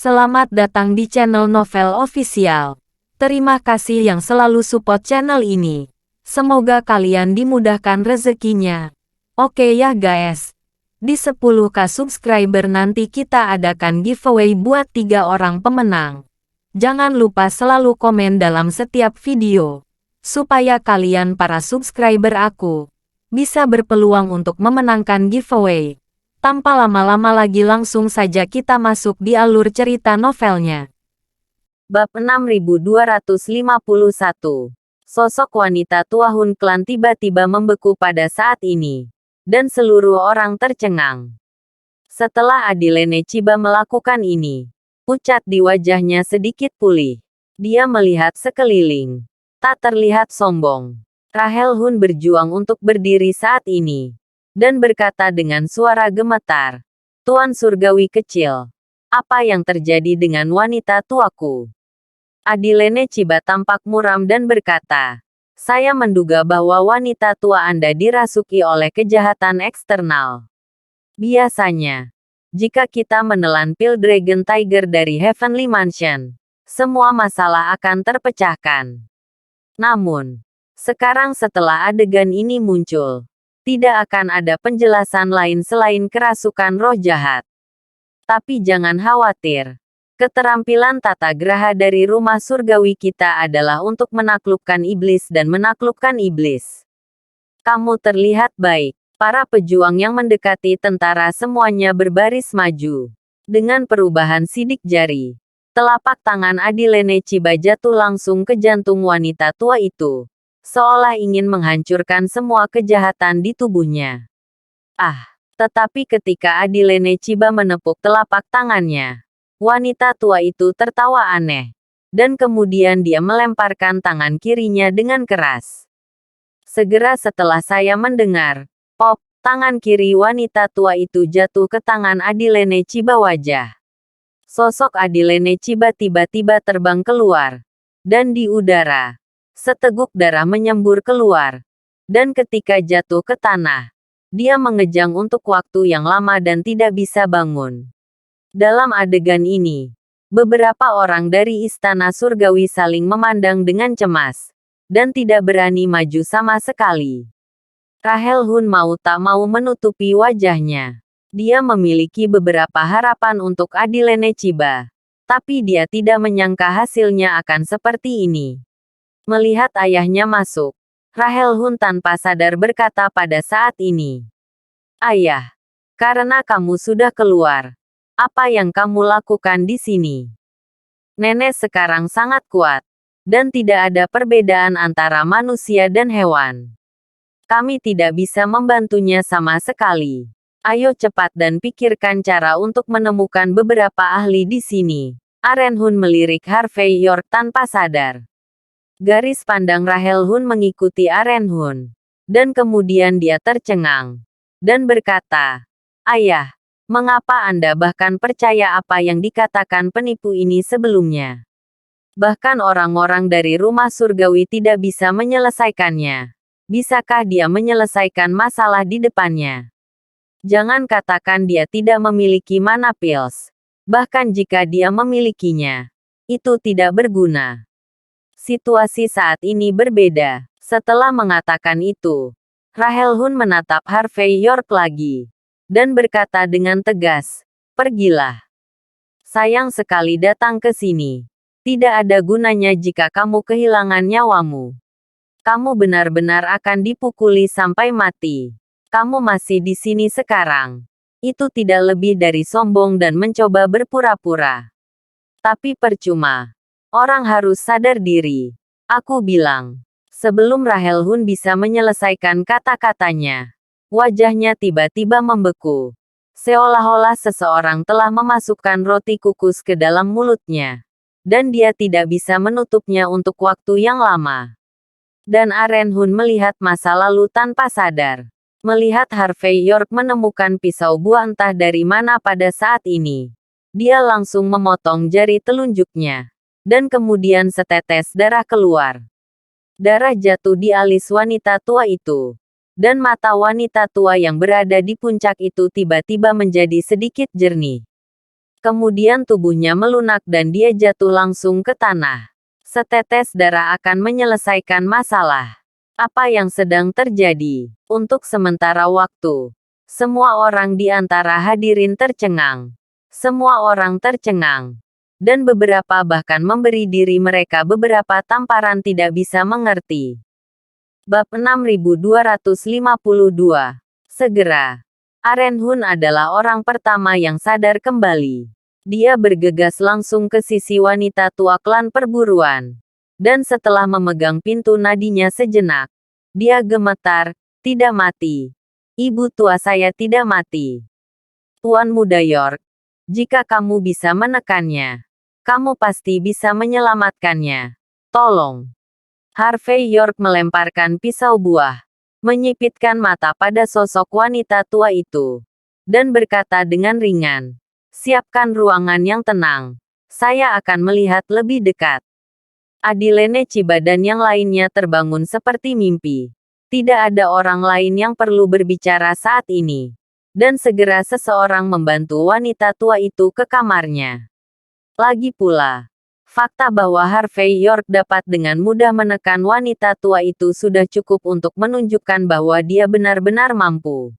Selamat datang di channel Novel Official. Terima kasih yang selalu support channel ini. Semoga kalian dimudahkan rezekinya. Oke ya guys. Di 10k subscriber nanti kita adakan giveaway buat 3 orang pemenang. Jangan lupa selalu komen dalam setiap video. Supaya kalian para subscriber aku bisa berpeluang untuk memenangkan giveaway. Tanpa lama-lama lagi langsung saja kita masuk di alur cerita novelnya. Bab 6251. Sosok wanita tua Hun Clan tiba-tiba membeku pada saat ini. Dan seluruh orang tercengang. Setelah Adilene Chiba melakukan ini, pucat di wajahnya sedikit pulih. Dia melihat sekeliling. Tak terlihat sombong. Rahel Hun berjuang untuk berdiri saat ini. Dan berkata dengan suara gemetar, "Tuan Surgawi kecil, apa yang terjadi dengan wanita tuaku?" Adilene Chiba tampak muram dan berkata, "Saya menduga bahwa wanita tua Anda dirasuki oleh kejahatan eksternal. Biasanya, jika kita menelan pil Dragon Tiger dari Heavenly Mansion, semua masalah akan terpecahkan. Namun, sekarang setelah adegan ini muncul, tidak akan ada penjelasan lain selain kerasukan roh jahat. Tapi jangan khawatir. Keterampilan tata graha dari rumah surgawi kita adalah untuk menaklukkan iblis dan menaklukkan iblis. Kamu terlihat baik." Para pejuang yang mendekati tentara semuanya berbaris maju. Dengan perubahan sidik jari, telapak tangan Adilene Chiba jatuh langsung ke jantung wanita tua itu. Seolah ingin menghancurkan semua kejahatan di tubuhnya. Tetapi ketika Adilene Chiba menepuk telapak tangannya, wanita tua itu tertawa aneh. Dan kemudian dia melemparkan tangan kirinya dengan keras. Segera setelah saya mendengar, pop, tangan kiri wanita tua itu jatuh ke tangan Adilene Chiba. Wajah sosok Adilene Chiba tiba-tiba terbang keluar. Dan di udara, seteguk darah menyembur keluar. Dan ketika jatuh ke tanah, dia mengejang untuk waktu yang lama dan tidak bisa bangun. Dalam adegan ini, beberapa orang dari Istana Surgawi saling memandang dengan cemas. Dan tidak berani maju sama sekali. Rahel Hun mau tak mau menutupi wajahnya. Dia memiliki beberapa harapan untuk Adilene Chiba. Tapi dia tidak menyangka hasilnya akan seperti ini. Melihat ayahnya masuk, Rahel Hun tanpa sadar berkata pada saat ini, "Ayah, karena kamu sudah keluar, apa yang kamu lakukan di sini?" Nenek sekarang sangat kuat, dan tidak ada perbedaan antara manusia dan hewan. Kami tidak bisa membantunya sama sekali. Ayo cepat dan pikirkan cara untuk menemukan beberapa ahli di sini. Aren Hun melirik Harvey York tanpa sadar. Garis pandang Rahel Hun mengikuti Aren Hun. Dan kemudian dia tercengang. Dan berkata, "Ayah, mengapa Anda bahkan percaya apa yang dikatakan penipu ini sebelumnya? Bahkan orang-orang dari rumah surgawi tidak bisa menyelesaikannya. Bisakah dia menyelesaikan masalah di depannya? Jangan katakan dia tidak memiliki mana pills. Bahkan jika dia memilikinya, itu tidak berguna." Situasi saat ini berbeda. Setelah mengatakan itu, Rahel Hun menatap Harvey York lagi. Dan berkata dengan tegas, "Pergilah. Sayang sekali datang ke sini. Tidak ada gunanya jika kamu kehilangan nyawamu. Kamu benar-benar akan dipukuli sampai mati. Kamu masih di sini sekarang. Itu tidak lebih dari sombong dan mencoba berpura-pura. Tapi percuma. Orang harus sadar diri. Aku bilang." Sebelum Rahel Hun bisa menyelesaikan kata-katanya, wajahnya tiba-tiba membeku. Seolah-olah seseorang telah memasukkan roti kukus ke dalam mulutnya. Dan dia tidak bisa menutupnya untuk waktu yang lama. Dan Aren Hun melihat masa lalu tanpa sadar. Melihat Harvey York menemukan pisau buah entah dari mana pada saat ini. Dia langsung memotong jari telunjuknya. Dan kemudian setetes darah keluar. Darah jatuh di alis wanita tua itu. Dan mata wanita tua yang berada di puncak itu tiba-tiba menjadi sedikit jernih. Kemudian tubuhnya melunak dan dia jatuh langsung ke tanah. Setetes darah akan menyelesaikan masalah. Apa yang sedang terjadi? Untuk sementara waktu, semua orang di antara hadirin tercengang. Semua orang tercengang. Dan beberapa bahkan memberi diri mereka beberapa tamparan tidak bisa mengerti. Bab 6252. Segera. Arenhun adalah orang pertama yang sadar kembali. Dia bergegas langsung ke sisi wanita tua klan perburuan. Dan setelah memegang pintu nadinya sejenak, dia gemetar, "Tidak mati. Ibu tua saya tidak mati. Tuan Muda York, jika kamu bisa menekannya, kamu pasti bisa menyelamatkannya. Tolong." Harvey York melemparkan pisau buah, menyipitkan mata pada sosok wanita tua itu, dan berkata dengan ringan, "Siapkan ruangan yang tenang. Saya akan melihat lebih dekat." Adilene Chiba dan yang lainnya terbangun seperti mimpi. Tidak ada orang lain yang perlu berbicara saat ini. Dan segera seseorang membantu wanita tua itu ke kamarnya. Lagi pula, fakta bahwa Harvey York dapat dengan mudah menekan wanita tua itu sudah cukup untuk menunjukkan bahwa dia benar-benar mampu.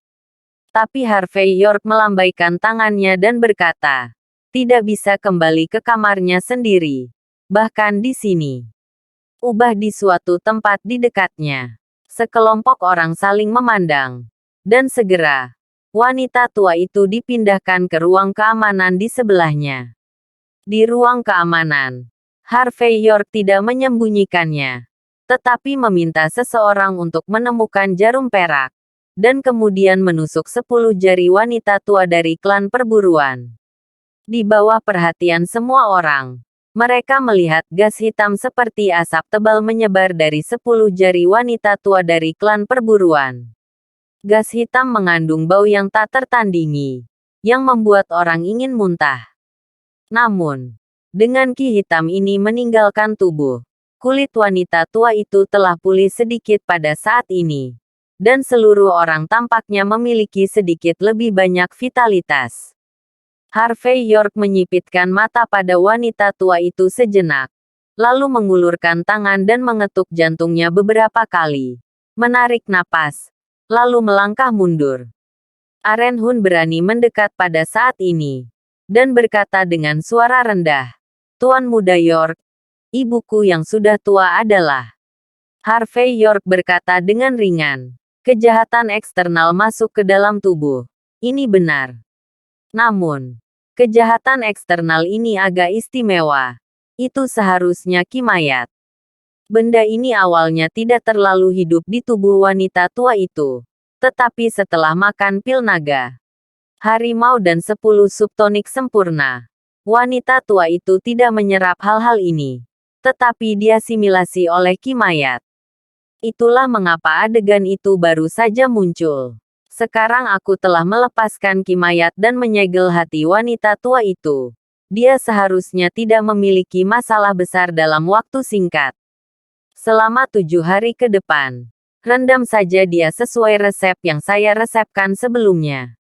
Tapi Harvey York melambaikan tangannya dan berkata, "Tidak bisa kembali ke kamarnya sendiri. Bahkan di sini. Ubah di suatu tempat di dekatnya." Sekelompok orang saling memandang. Dan segera, wanita tua itu dipindahkan ke ruang keamanan di sebelahnya. Di ruang keamanan, Harvey York tidak menyembunyikannya, tetapi meminta seseorang untuk menemukan jarum perak, dan kemudian menusuk 10 jari wanita tua dari klan perburuan. Di bawah perhatian semua orang, mereka melihat gas hitam seperti asap tebal menyebar dari 10 jari wanita tua dari klan perburuan. Gas hitam mengandung bau yang tak tertandingi, yang membuat orang ingin muntah. Namun, dengan ki hitam ini meninggalkan tubuh, kulit wanita tua itu telah pulih sedikit pada saat ini. Dan seluruh orang tampaknya memiliki sedikit lebih banyak vitalitas. Harvey York menyipitkan mata pada wanita tua itu sejenak, lalu mengulurkan tangan dan mengetuk jantungnya beberapa kali. Menarik napas, lalu melangkah mundur. Arenhun berani mendekat pada saat ini, dan berkata dengan suara rendah, "Tuan Muda York, ibuku yang sudah tua adalah..." Harvey York berkata dengan ringan, "Kejahatan eksternal masuk ke dalam tubuh. Ini benar. Namun, kejahatan eksternal ini agak istimewa. Itu seharusnya kimayat. Benda ini awalnya tidak terlalu hidup di tubuh wanita tua itu. Tetapi setelah makan pil naga, harimau dan 10 subtonik sempurna, wanita tua itu tidak menyerap hal-hal ini. Tetapi diasimilasi oleh kimayat. Itulah mengapa adegan itu baru saja muncul. Sekarang aku telah melepaskan kimayat dan menyegel hati wanita tua itu. Dia seharusnya tidak memiliki masalah besar dalam waktu singkat. Selama 7 hari ke depan, rendam saja dia sesuai resep yang saya resepkan sebelumnya.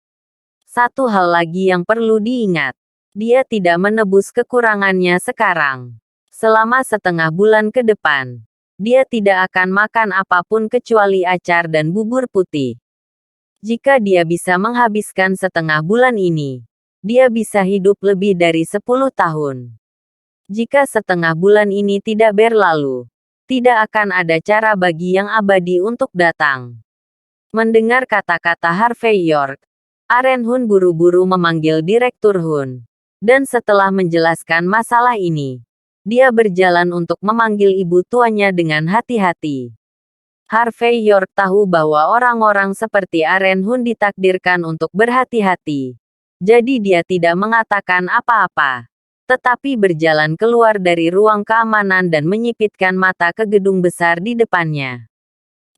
Satu hal lagi yang perlu diingat. Dia tidak menebus kekurangannya sekarang. Selama setengah bulan ke depan, dia tidak akan makan apapun kecuali acar dan bubur putih. Jika dia bisa menghabiskan setengah bulan ini, dia bisa hidup lebih dari 10 tahun. Jika setengah bulan ini tidak berlalu, tidak akan ada cara bagi yang abadi untuk datang. Mendengar kata-kata Harvey York, Arenhun buru-buru memanggil Direktur Hun. Dan setelah menjelaskan masalah ini, dia berjalan untuk memanggil ibu tuanya dengan hati-hati. Harvey York tahu bahwa orang-orang seperti Arenhun ditakdirkan untuk berhati-hati. Jadi dia tidak mengatakan apa-apa, tetapi berjalan keluar dari ruang keamanan dan menyipitkan mata ke gedung besar di depannya.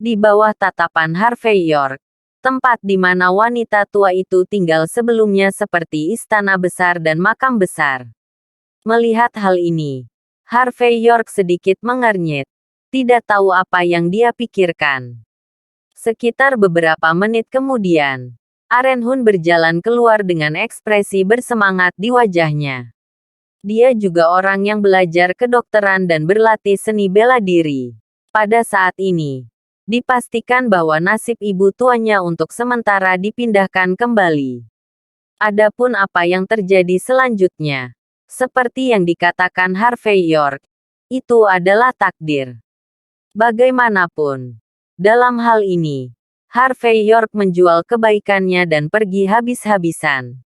Di bawah tatapan Harvey York, tempat di mana wanita tua itu tinggal sebelumnya seperti istana besar dan makam besar. Melihat hal ini, Harvey York sedikit mengernyit. Tidak tahu apa yang dia pikirkan. Sekitar beberapa menit kemudian, Aren Hun berjalan keluar dengan ekspresi bersemangat di wajahnya. Dia juga orang yang belajar kedokteran dan berlatih seni bela diri. Pada saat ini, dipastikan bahwa nasib ibu tuanya untuk sementara dipindahkan kembali. Adapun apa yang terjadi selanjutnya, seperti yang dikatakan Harvey York, itu adalah takdir. Bagaimanapun, dalam hal ini, Harvey York menjual kebaikannya dan pergi habis-habisan.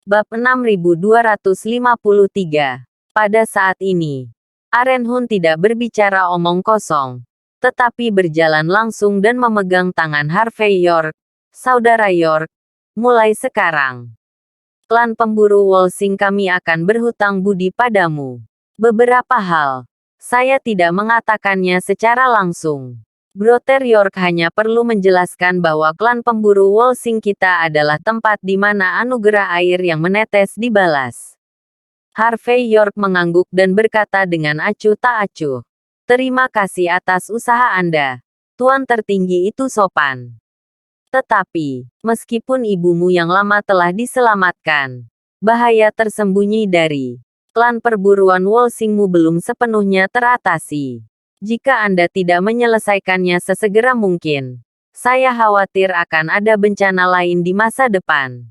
Bab 6253. Pada saat ini, Aren Hun tidak berbicara omong kosong, tetapi berjalan langsung dan memegang tangan Harvey York. Saudara York, mulai sekarang, klan pemburu Wolsing kami akan berhutang budi padamu. Beberapa hal, saya tidak mengatakannya secara langsung. Brother York hanya perlu menjelaskan bahwa klan pemburu Wolsing kita adalah tempat di mana anugerah air yang menetes dibalas. Harvey York mengangguk dan berkata dengan acuh tak acuh. Terima kasih atas usaha Anda. Tuan tertinggi itu sopan. Tetapi, meskipun ibumu yang lama telah diselamatkan, bahaya tersembunyi dari klan perburuan Wolsingmu belum sepenuhnya teratasi. Jika Anda tidak menyelesaikannya sesegera mungkin, saya khawatir akan ada bencana lain di masa depan.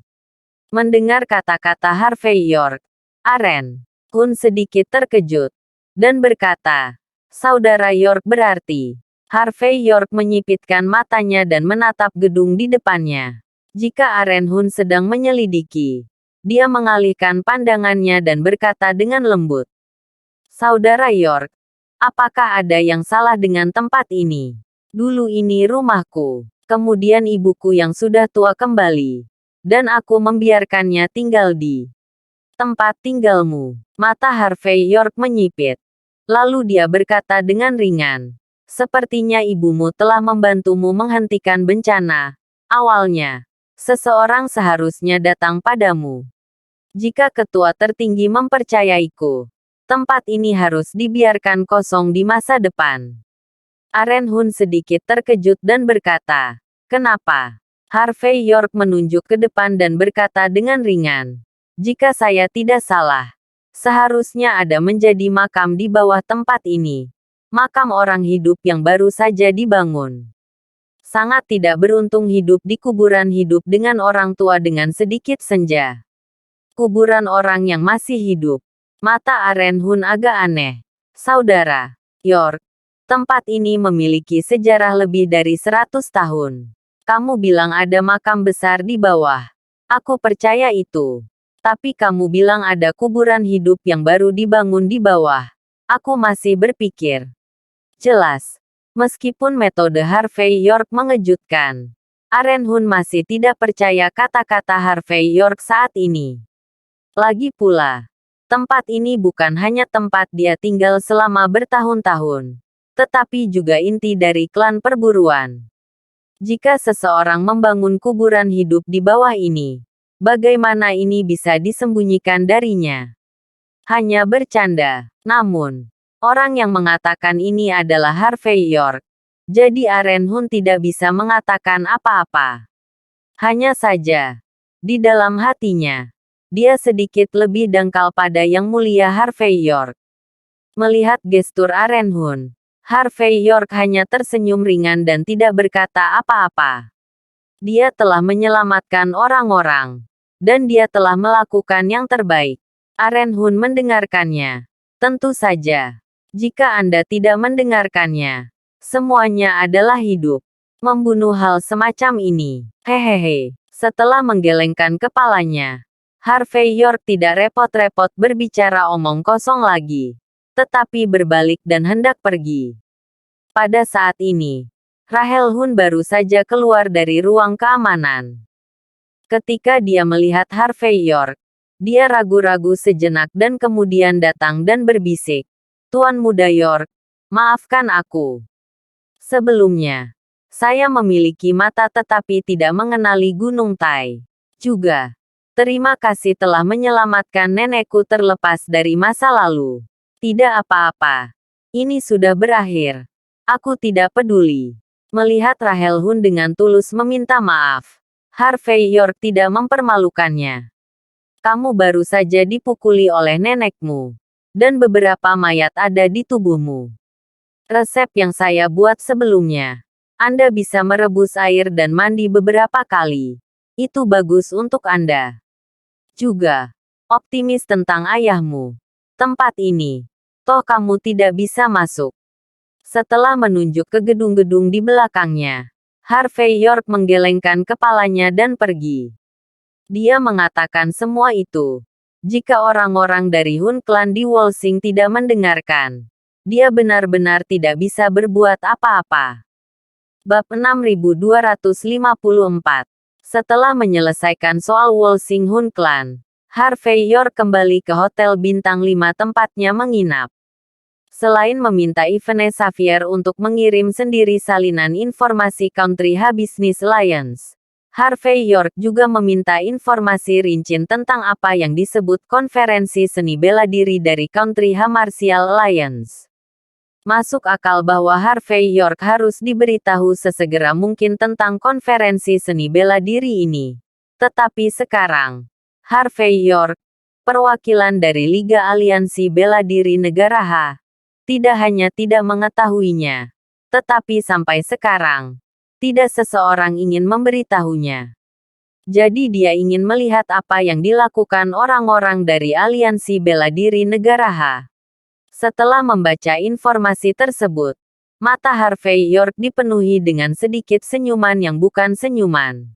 Mendengar kata-kata Harvey York, Aren Hun sedikit terkejut, dan berkata, Saudara York berarti. Harvey York menyipitkan matanya dan menatap gedung di depannya. Jika Aren Hun sedang menyelidiki, dia mengalihkan pandangannya dan berkata dengan lembut. Saudara York, apakah ada yang salah dengan tempat ini? Dulu ini rumahku, kemudian ibuku yang sudah tua kembali, dan aku membiarkannya tinggal di tempat tinggalmu. Mata Harvey York menyipit. Lalu dia berkata dengan ringan, sepertinya ibumu telah membantumu menghentikan bencana. Awalnya, seseorang seharusnya datang padamu. Jika ketua tertinggi mempercayaiku, tempat ini harus dibiarkan kosong di masa depan. Aren Hun sedikit terkejut dan berkata, kenapa? Harvey York menunjuk ke depan dan berkata dengan ringan, jika saya tidak salah, seharusnya ada menjadi makam di bawah tempat ini. Makam orang hidup yang baru saja dibangun. Sangat tidak beruntung hidup di kuburan hidup dengan orang tua dengan sedikit senja. Kuburan orang yang masih hidup. Mata Aren Hun agak aneh. Saudara York, tempat ini memiliki sejarah lebih dari 100 tahun. Kamu bilang ada makam besar di bawah. Aku percaya itu. Tapi kamu bilang ada kuburan hidup yang baru dibangun di bawah. Aku masih berpikir. Jelas. Meskipun metode Harvey York mengejutkan, Aren Hun masih tidak percaya kata-kata Harvey York saat ini. Lagi pula, tempat ini bukan hanya tempat dia tinggal selama bertahun-tahun, tetapi juga inti dari klan perburuan. Jika seseorang membangun kuburan hidup di bawah ini, bagaimana ini bisa disembunyikan darinya? Hanya bercanda. Namun, orang yang mengatakan ini adalah Harvey York. Jadi Aren Hun tidak bisa mengatakan apa-apa. Hanya saja, di dalam hatinya, dia sedikit lebih dangkal pada Yang Mulia Harvey York. Melihat gestur Aren Hun, Harvey York hanya tersenyum ringan dan tidak berkata apa-apa. Dia telah menyelamatkan orang-orang, dan dia telah melakukan yang terbaik. Aren Hun mendengarkannya. Tentu saja, jika Anda tidak mendengarkannya, semuanya adalah hidup. Membunuh hal semacam ini. Hehehe. Setelah menggelengkan kepalanya, Harvey York tidak repot-repot berbicara omong kosong lagi, tetapi berbalik dan hendak pergi. Pada saat ini, Rahel Hun baru saja keluar dari ruang keamanan. Ketika dia melihat Harvey York, dia ragu-ragu sejenak dan kemudian datang dan berbisik, Tuan Muda York, maafkan aku. Sebelumnya, saya memiliki mata tetapi tidak mengenali Gunung Tai. Juga, terima kasih telah menyelamatkan nenekku terlepas dari masa lalu. Tidak apa-apa. Ini sudah berakhir. Aku tidak peduli. Melihat Rahel Hun dengan tulus meminta maaf, Harvey York tidak mempermalukannya. Kamu baru saja dipukuli oleh nenekmu. Dan beberapa mayat ada di tubuhmu. Resep yang saya buat sebelumnya. Anda bisa merebus air dan mandi beberapa kali. Itu bagus untuk Anda. Juga, optimis tentang ayahmu. Tempat ini. Toh kamu tidak bisa masuk. Setelah menunjuk ke gedung-gedung di belakangnya, Harvey York menggelengkan kepalanya dan pergi. Dia mengatakan semua itu. Jika orang-orang dari Hun Clan di Wolsing tidak mendengarkan, dia benar-benar tidak bisa berbuat apa-apa. Bab 6254. Setelah menyelesaikan soal Wolsing Hun Clan, Harvey York kembali ke Hotel Bintang 5 tempatnya menginap. Selain meminta Yvonne Xavier untuk mengirim sendiri salinan informasi Country Ha Business Alliance, Harvey York juga meminta informasi rinci tentang apa yang disebut konferensi seni bela diri dari Country Ha Martial Alliance. Masuk akal bahwa Harvey York harus diberitahu sesegera mungkin tentang konferensi seni bela diri ini. Tetapi sekarang, Harvey York, perwakilan dari Liga Aliansi Bela Diri Negara Ha, tidak hanya tidak mengetahuinya, tetapi sampai sekarang, tidak seseorang ingin memberitahunya. Jadi dia ingin melihat apa yang dilakukan orang-orang dari Aliansi Bela Diri Negara Ha. Setelah membaca informasi tersebut, mata Harvey York dipenuhi dengan sedikit senyuman yang bukan senyuman.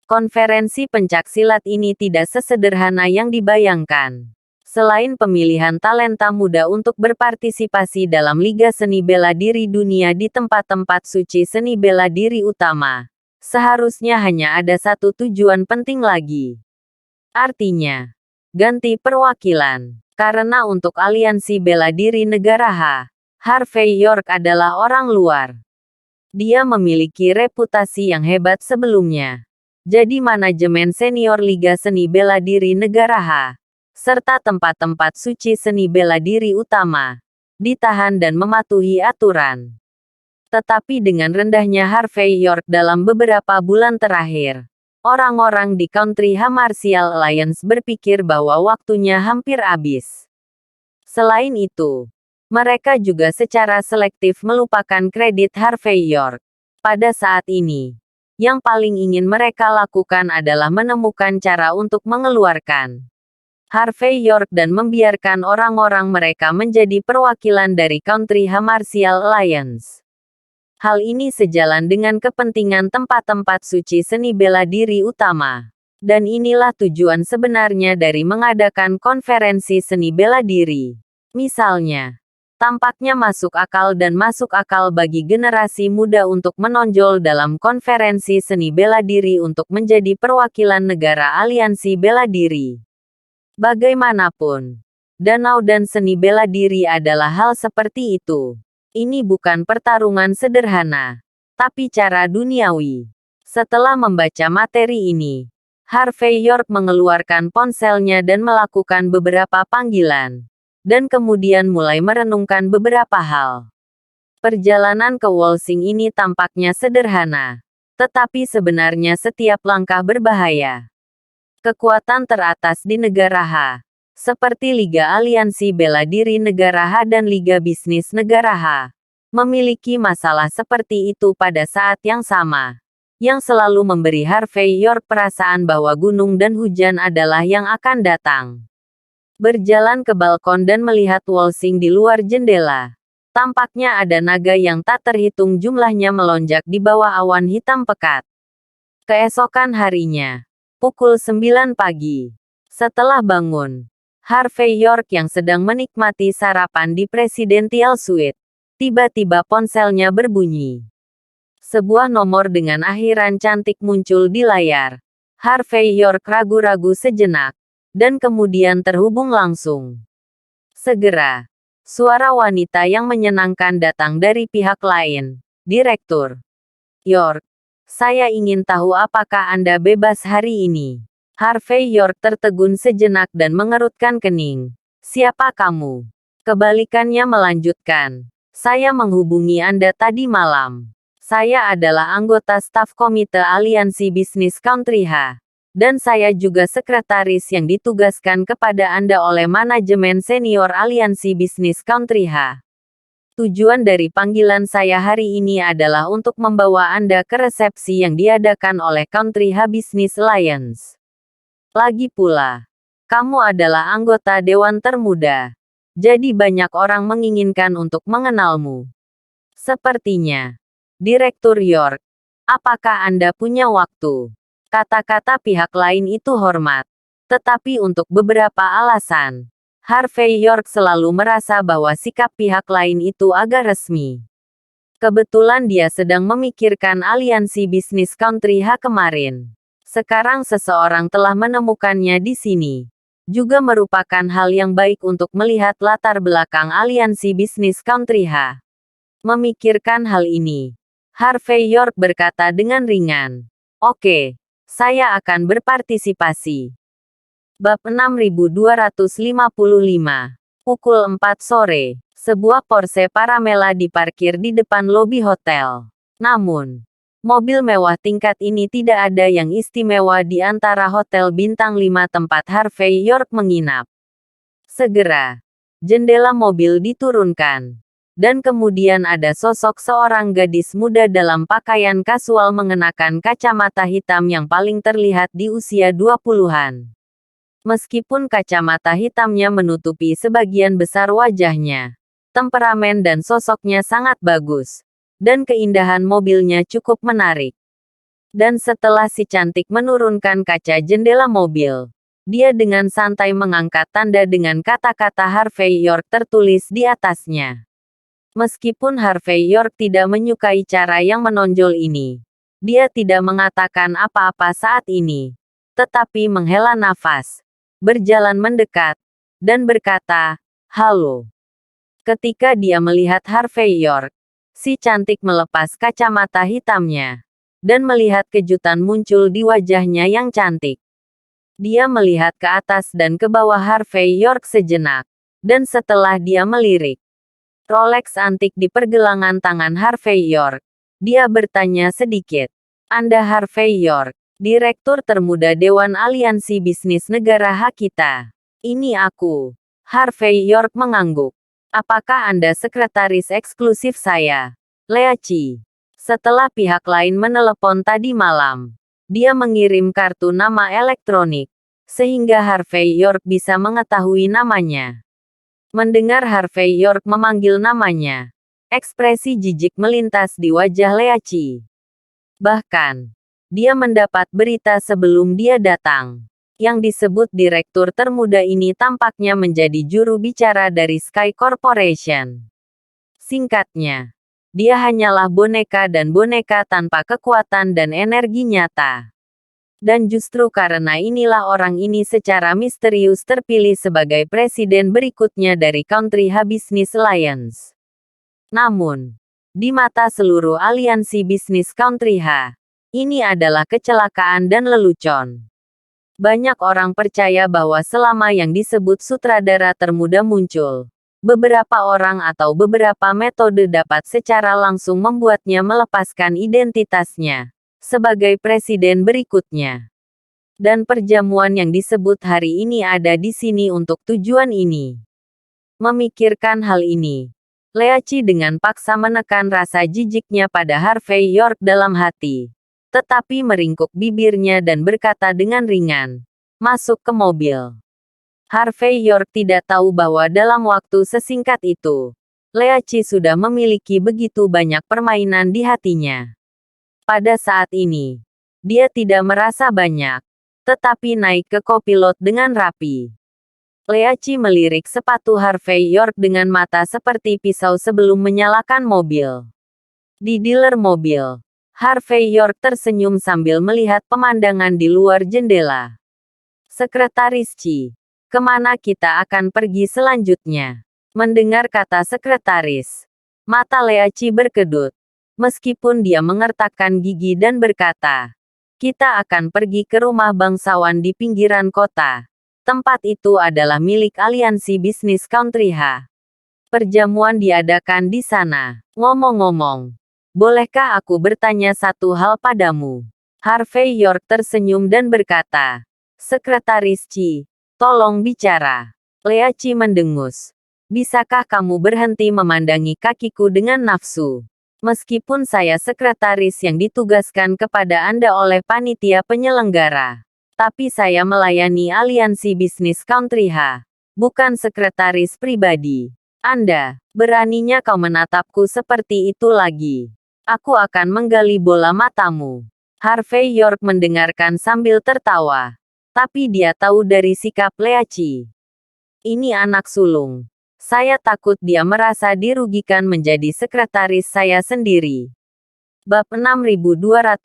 Konferensi pencaksilat ini tidak sesederhana yang dibayangkan. Selain pemilihan talenta muda untuk berpartisipasi dalam Liga Seni Bela Diri Dunia di tempat-tempat suci seni bela diri utama, seharusnya hanya ada satu tujuan penting lagi. Artinya, ganti perwakilan. Karena untuk Aliansi Bela Diri Negara Ha, Harvey York adalah orang luar. Dia memiliki reputasi yang hebat sebelumnya. Jadi manajemen senior Liga Seni Bela Diri Negara Ha, serta tempat-tempat suci seni bela diri utama, ditahan dan mematuhi aturan. Tetapi dengan rendahnya Harvey York dalam beberapa bulan terakhir, orang-orang di Country Ha Martial Alliance berpikir bahwa waktunya hampir habis. Selain itu, mereka juga secara selektif melupakan kredit Harvey York. Pada saat ini, yang paling ingin mereka lakukan adalah menemukan cara untuk mengeluarkan Harvey York dan membiarkan orang-orang mereka menjadi perwakilan dari Country Ha Martial Alliance. Hal ini sejalan dengan kepentingan tempat-tempat suci seni bela diri utama. Dan inilah tujuan sebenarnya dari mengadakan konferensi seni bela diri. Misalnya, tampaknya masuk akal dan masuk akal bagi generasi muda untuk menonjol dalam konferensi seni bela diri untuk menjadi perwakilan negara aliansi bela diri. Bagaimanapun, danau dan seni bela diri adalah hal seperti itu. Ini bukan pertarungan sederhana, tapi cara duniawi. Setelah membaca materi ini, Harvey York mengeluarkan ponselnya dan melakukan beberapa panggilan, dan kemudian mulai merenungkan beberapa hal. Perjalanan ke Wolsing ini tampaknya sederhana, tetapi sebenarnya setiap langkah berbahaya. Kekuatan teratas di negara Ha, seperti Liga Aliansi Bela Diri Negara Ha dan Liga Bisnis Negara Ha, memiliki masalah seperti itu pada saat yang sama, yang selalu memberi Harvey York perasaan bahwa gunung dan hujan adalah yang akan datang. Berjalan ke balkon dan melihat Wolsing di luar jendela, tampaknya ada naga yang tak terhitung jumlahnya melonjak di bawah awan hitam pekat. Keesokan harinya, pukul 9 pagi. Setelah bangun, Harvey York yang sedang menikmati sarapan di Presidential Suite, tiba-tiba ponselnya berbunyi. Sebuah nomor dengan akhiran cantik muncul di layar. Harvey York ragu-ragu sejenak, dan kemudian terhubung langsung. Segera, suara wanita yang menyenangkan datang dari pihak lain. Direktur York, saya ingin tahu apakah Anda bebas hari ini. Harvey York tertegun sejenak dan mengerutkan kening. Siapa kamu? Kebalikannya melanjutkan. Saya menghubungi Anda tadi malam. Saya adalah anggota staf Komite Aliansi Bisnis Country H. Dan saya juga sekretaris yang ditugaskan kepada Anda oleh manajemen senior Aliansi Bisnis Country H. Tujuan dari panggilan saya hari ini adalah untuk membawa Anda ke resepsi yang diadakan oleh Country H Business Alliance. Lagi pula, kamu adalah anggota Dewan Termuda. Jadi banyak orang menginginkan untuk mengenalmu. Sepertinya. Direktur York, apakah Anda punya waktu? Kata-kata pihak lain itu hormat. Tetapi untuk beberapa alasan, Harvey York selalu merasa bahwa sikap pihak lain itu agak resmi. Kebetulan dia sedang memikirkan aliansi bisnis Country H kemarin. Sekarang seseorang telah menemukannya di sini. Juga merupakan hal yang baik untuk melihat latar belakang aliansi bisnis Country H. Memikirkan hal ini, Harvey York berkata dengan ringan. Oke, saya akan berpartisipasi. Bab 6255. Pukul 4 sore, sebuah Porsche Panamera diparkir di depan lobi hotel. Namun, mobil mewah tingkat ini tidak ada yang istimewa di antara hotel bintang 5 tempat Harvey York menginap. Segera, jendela mobil diturunkan. Dan kemudian ada sosok seorang gadis muda dalam pakaian kasual mengenakan kacamata hitam yang paling terlihat di usia 20-an. Meskipun kacamata hitamnya menutupi sebagian besar wajahnya, temperamen dan sosoknya sangat bagus. Dan keindahan mobilnya cukup menarik. Dan setelah si cantik menurunkan kaca jendela mobil, dia dengan santai mengangkat tanda dengan kata-kata Harvey York tertulis di atasnya. Meskipun Harvey York tidak menyukai cara yang menonjol ini, dia tidak mengatakan apa-apa saat ini, tetapi menghela nafas, berjalan mendekat, dan berkata, "Halo." Ketika dia melihat Harvey York, si cantik melepas kacamata hitamnya, dan melihat kejutan muncul di wajahnya yang cantik. Dia melihat ke atas dan ke bawah Harvey York sejenak, dan setelah dia melirik Rolex antik di pergelangan tangan Harvey York, dia bertanya sedikit. Anda Harvey York, Direktur Termuda Dewan Aliansi Bisnis Negara H kita. Ini aku. Harvey York mengangguk. Apakah Anda sekretaris eksklusif saya? Leachi. Setelah pihak lain menelepon tadi malam, dia mengirim kartu nama elektronik, sehingga Harvey York bisa mengetahui namanya. Mendengar Harvey York memanggil namanya, ekspresi jijik melintas di wajah Leachi. Bahkan, dia mendapat berita sebelum dia datang. Yang disebut direktur termuda ini tampaknya menjadi juru bicara dari Sky Corporation. Singkatnya, dia hanyalah boneka dan boneka tanpa kekuatan dan energi nyata. Dan justru karena inilah orang ini secara misterius terpilih sebagai presiden berikutnya dari Country H Business Alliance. Namun, di mata seluruh aliansi bisnis Country H, ini adalah kecelakaan dan lelucon. Banyak orang percaya bahwa selama yang disebut sutradara termuda muncul, beberapa orang atau beberapa metode dapat secara langsung membuatnya melepaskan identitasnya sebagai presiden berikutnya. Dan perjamuan yang disebut hari ini ada di sini untuk tujuan ini. Memikirkan hal ini, Leachi dengan paksa menekan rasa jijiknya pada Harvey York dalam hati. Tetapi meringkuk bibirnya dan berkata dengan ringan, "Masuk ke mobil." Harvey York tidak tahu bahwa dalam waktu sesingkat itu, Leachi sudah memiliki begitu banyak permainan di hatinya. Pada saat ini, dia tidak merasa banyak, tetapi naik ke kopilot dengan rapi. Leachi melirik sepatu Harvey York dengan mata seperti pisau sebelum menyalakan mobil. Di dealer mobil, Harvey York tersenyum sambil melihat pemandangan di luar jendela. Sekretaris Chi, kemana kita akan pergi selanjutnya? Mendengar kata sekretaris, mata Leachi berkedut. Meskipun dia mengertakkan gigi dan berkata, "Kita akan pergi ke rumah bangsawan di pinggiran kota. Tempat itu adalah milik aliansi bisnis Country H. Perjamuan diadakan di sana." Ngomong-ngomong, Bolehkah aku bertanya satu hal padamu? Harvey York tersenyum dan berkata, Sekretaris Chi, tolong bicara. Lea Chi mendengus. Bisakah kamu berhenti memandangi kakiku dengan nafsu? Meskipun saya sekretaris yang ditugaskan kepada Anda oleh panitia penyelenggara. Tapi saya melayani aliansi bisnis Country H. Bukan sekretaris pribadi. Anda, beraninya kau menatapku seperti itu lagi. Aku akan menggali bola matamu. Harvey York mendengarkan sambil tertawa. Tapi dia tahu dari sikap Lea Chi. Ini anak sulung. Saya takut dia merasa dirugikan menjadi sekretaris saya sendiri. Bab 6256.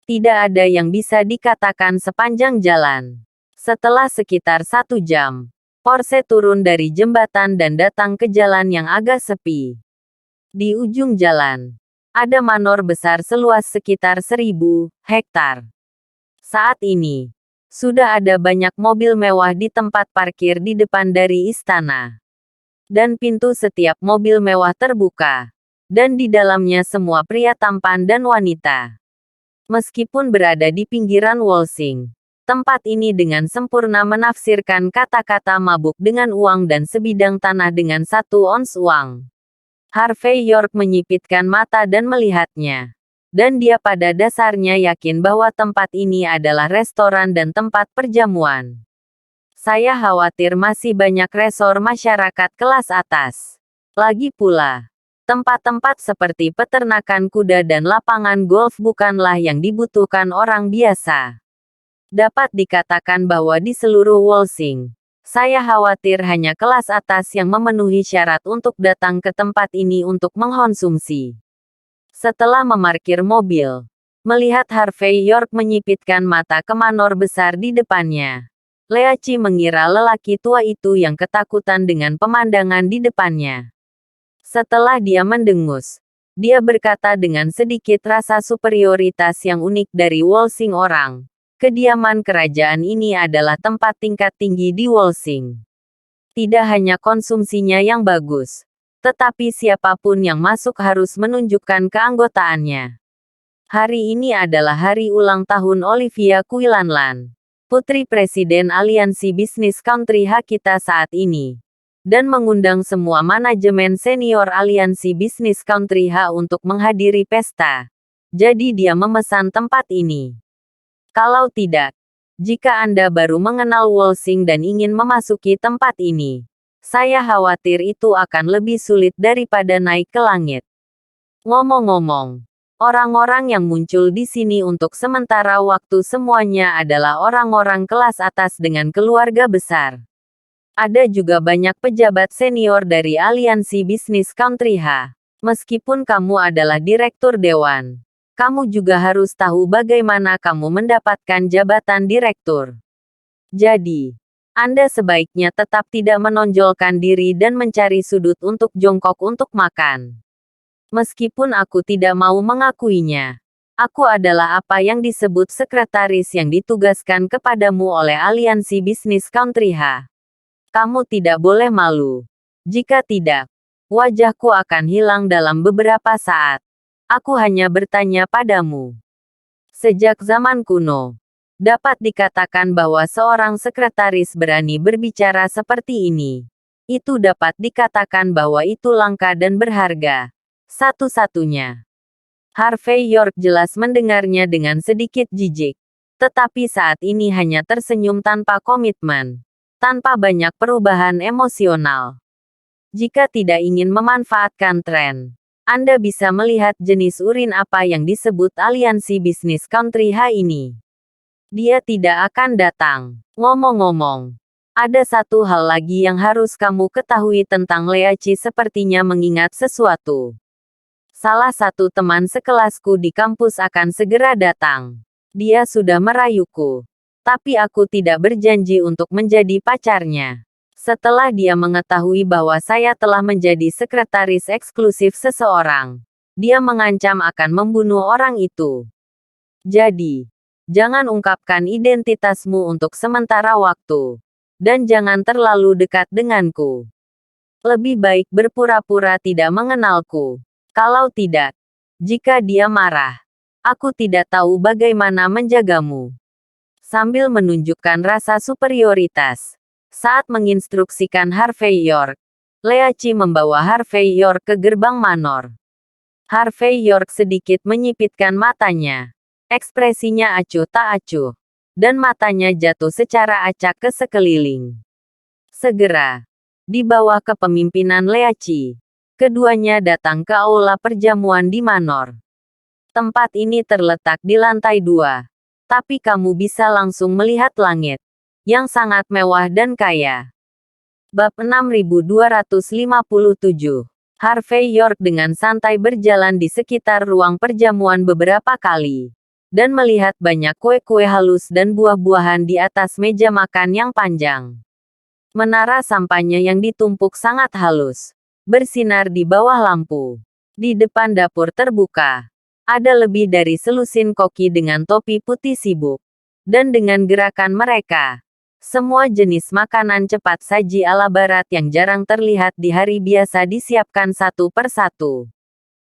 Tidak ada yang bisa dikatakan sepanjang jalan. Setelah sekitar 1 jam, Porsche turun dari jembatan dan datang ke jalan yang agak sepi. Di ujung jalan, ada manor besar seluas sekitar 1000 hektar. Saat ini, sudah ada banyak mobil mewah di tempat parkir di depan dari istana. Dan pintu setiap mobil mewah terbuka. Dan di dalamnya semua pria tampan dan wanita. Meskipun berada di pinggiran Wolsing, tempat ini dengan sempurna menafsirkan kata-kata mabuk dengan uang dan sebidang tanah dengan 1 ons uang. Harvey York menyipitkan mata dan melihatnya. Dan dia pada dasarnya yakin bahwa tempat ini adalah restoran dan tempat perjamuan. Saya khawatir masih banyak resor masyarakat kelas atas. Lagi pula, tempat-tempat seperti peternakan kuda dan lapangan golf bukanlah yang dibutuhkan orang biasa. Dapat dikatakan bahwa di seluruh Wolsing, saya khawatir hanya kelas atas yang memenuhi syarat untuk datang ke tempat ini untuk mengkonsumsi. Setelah memarkir mobil, melihat Harvey York menyipitkan mata ke manor besar di depannya. Lea Chi mengira lelaki tua itu yang ketakutan dengan pemandangan di depannya. Setelah dia mendengus, dia berkata dengan sedikit rasa superioritas yang unik dari Wolsing orang. Kediaman kerajaan ini adalah tempat tingkat tinggi di Wolsing. Tidak hanya konsumsinya yang bagus, tetapi siapapun yang masuk harus menunjukkan keanggotaannya. Hari ini adalah hari ulang tahun Olivia Quinlan, putri Presiden Aliansi Bisnis Country H kita saat ini, dan mengundang semua manajemen senior Aliansi Bisnis Country H untuk menghadiri pesta. Jadi dia memesan tempat ini. Kalau tidak, jika Anda baru mengenal Wolsing dan ingin memasuki tempat ini, saya khawatir itu akan lebih sulit daripada naik ke langit. Ngomong-ngomong, orang-orang yang muncul di sini untuk sementara waktu semuanya adalah orang-orang kelas atas dengan keluarga besar. Ada juga banyak pejabat senior dari Aliansi Bisnis Country H. Meskipun kamu adalah direktur dewan, kamu juga harus tahu bagaimana kamu mendapatkan jabatan direktur. Jadi, Anda sebaiknya tetap tidak menonjolkan diri dan mencari sudut untuk jongkok untuk makan. Meskipun aku tidak mau mengakuinya, aku adalah apa yang disebut sekretaris yang ditugaskan kepadamu oleh Aliansi Bisnis Country H. Kamu tidak boleh malu. Jika tidak, wajahku akan hilang dalam beberapa saat. Aku hanya bertanya padamu. Sejak zaman kuno, dapat dikatakan bahwa seorang sekretaris berani berbicara seperti ini. Itu dapat dikatakan bahwa itu langka dan berharga. Satu-satunya. Harvey York jelas mendengarnya dengan sedikit jijik. Tetapi saat ini hanya tersenyum tanpa komitmen. Tanpa banyak perubahan emosional. Jika tidak ingin memanfaatkan tren, Anda bisa melihat jenis urin apa yang disebut Aliansi Bisnis Country H ini. Dia tidak akan datang. Ngomong-ngomong, ada satu hal lagi yang harus kamu ketahui tentang Lea Chi sepertinya mengingat sesuatu. Salah satu teman sekelasku di kampus akan segera datang. Dia sudah merayuku. Tapi aku tidak berjanji untuk menjadi pacarnya. Setelah dia mengetahui bahwa saya telah menjadi sekretaris eksklusif seseorang, dia mengancam akan membunuh orang itu. Jadi, jangan ungkapkan identitasmu untuk sementara waktu. Dan jangan terlalu dekat denganku. Lebih baik berpura-pura tidak mengenalku. Kalau tidak, jika dia marah, aku tidak tahu bagaimana menjagamu. Sambil menunjukkan rasa superioritas, saat menginstruksikan Harvey York, Leachi membawa Harvey York ke gerbang manor. Harvey York sedikit menyipitkan matanya. Ekspresinya acuh tak acuh, dan matanya jatuh secara acak ke sekeliling. Segera, di bawah kepemimpinan Leachi, keduanya datang ke aula perjamuan di manor. Tempat ini terletak di lantai 2, tapi kamu bisa langsung melihat langit, yang sangat mewah dan kaya. Bab 6257. Harvey York dengan santai berjalan di sekitar ruang perjamuan beberapa kali, dan melihat banyak kue-kue halus dan buah-buahan di atas meja makan yang panjang. Menara sampahnya yang ditumpuk sangat halus, bersinar di bawah lampu. Di depan dapur terbuka, ada lebih dari selusin koki dengan topi putih sibuk, dan dengan gerakan mereka, semua jenis makanan cepat saji ala barat yang jarang terlihat di hari biasa disiapkan satu persatu.